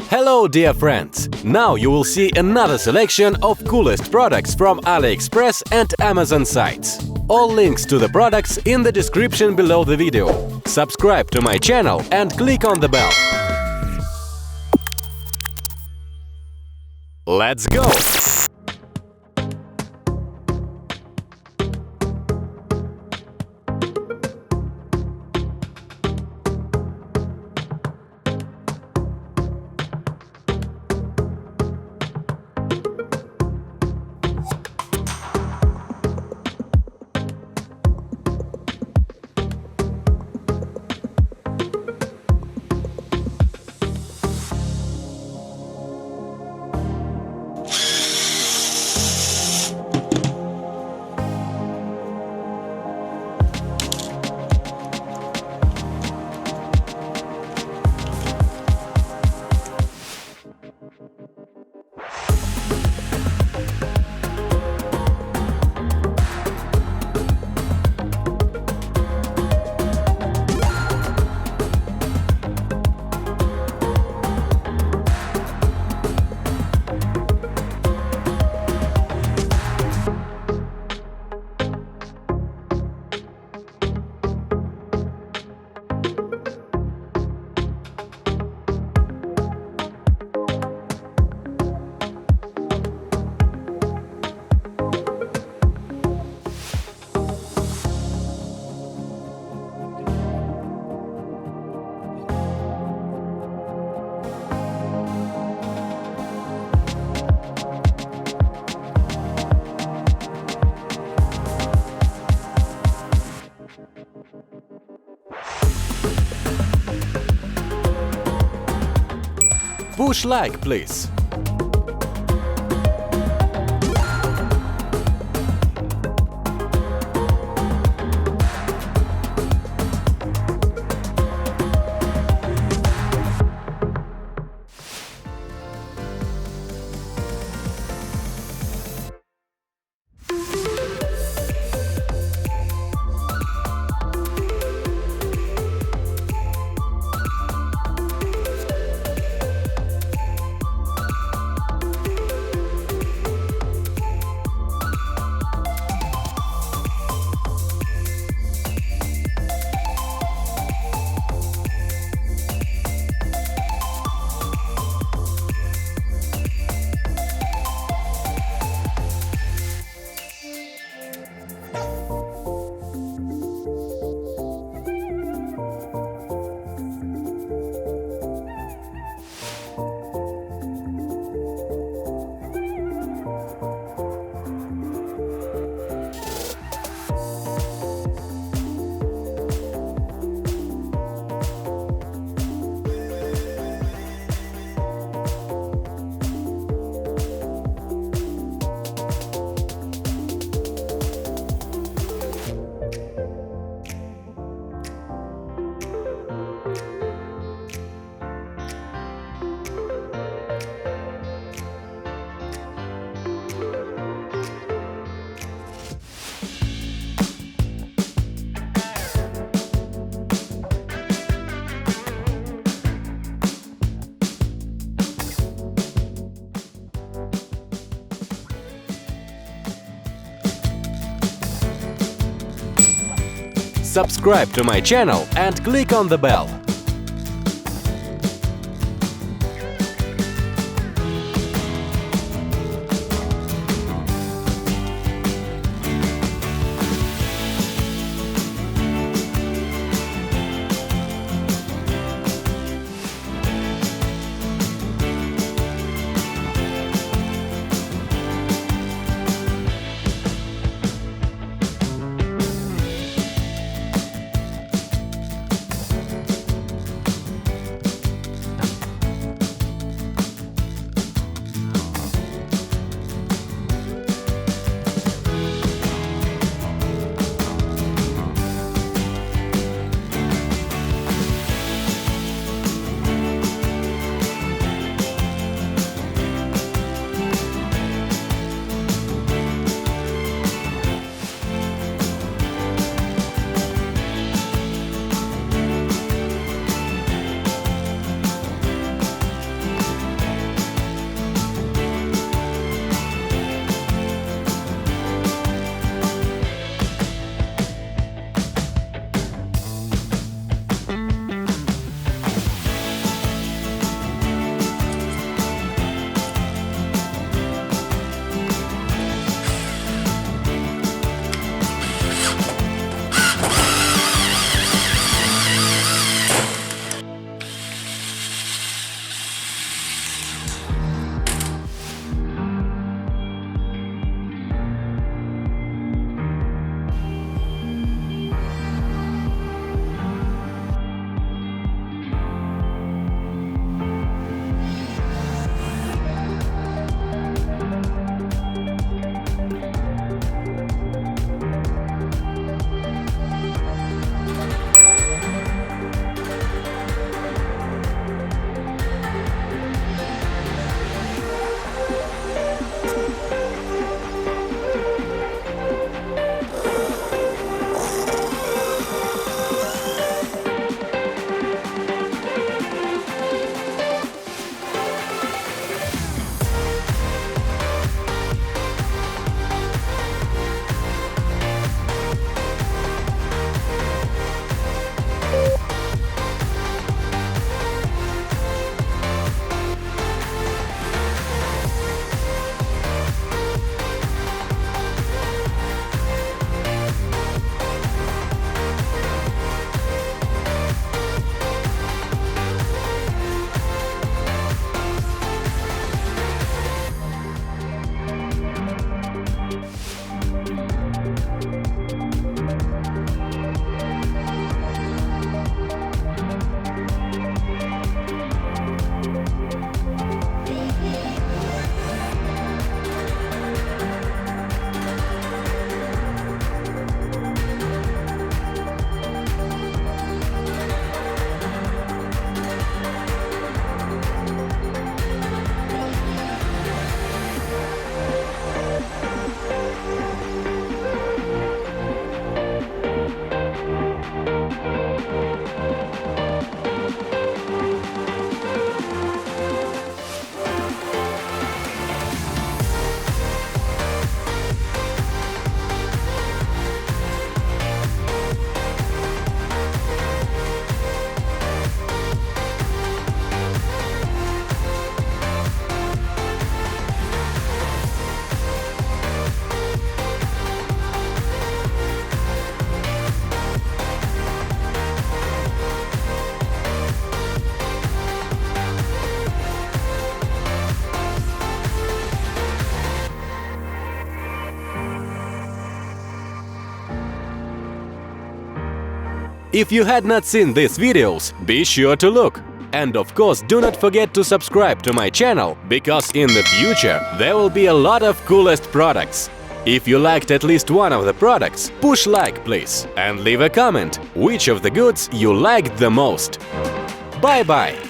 Hello, dear friends! Now you will see another selection of coolest products from Aliexpress and Amazon sites. All links to the products in the description below the video. Subscribe to my channel and click on the bell. Let's go! Push like, please. Subscribe to my channel and click on the bell. If you had not seen these videos, be sure to look. And of course, do not forget to subscribe to my channel, because in the future there will be a lot of coolest products. If you liked at least one of the products, push like please, and leave a comment which of the goods you liked the most. Bye-bye!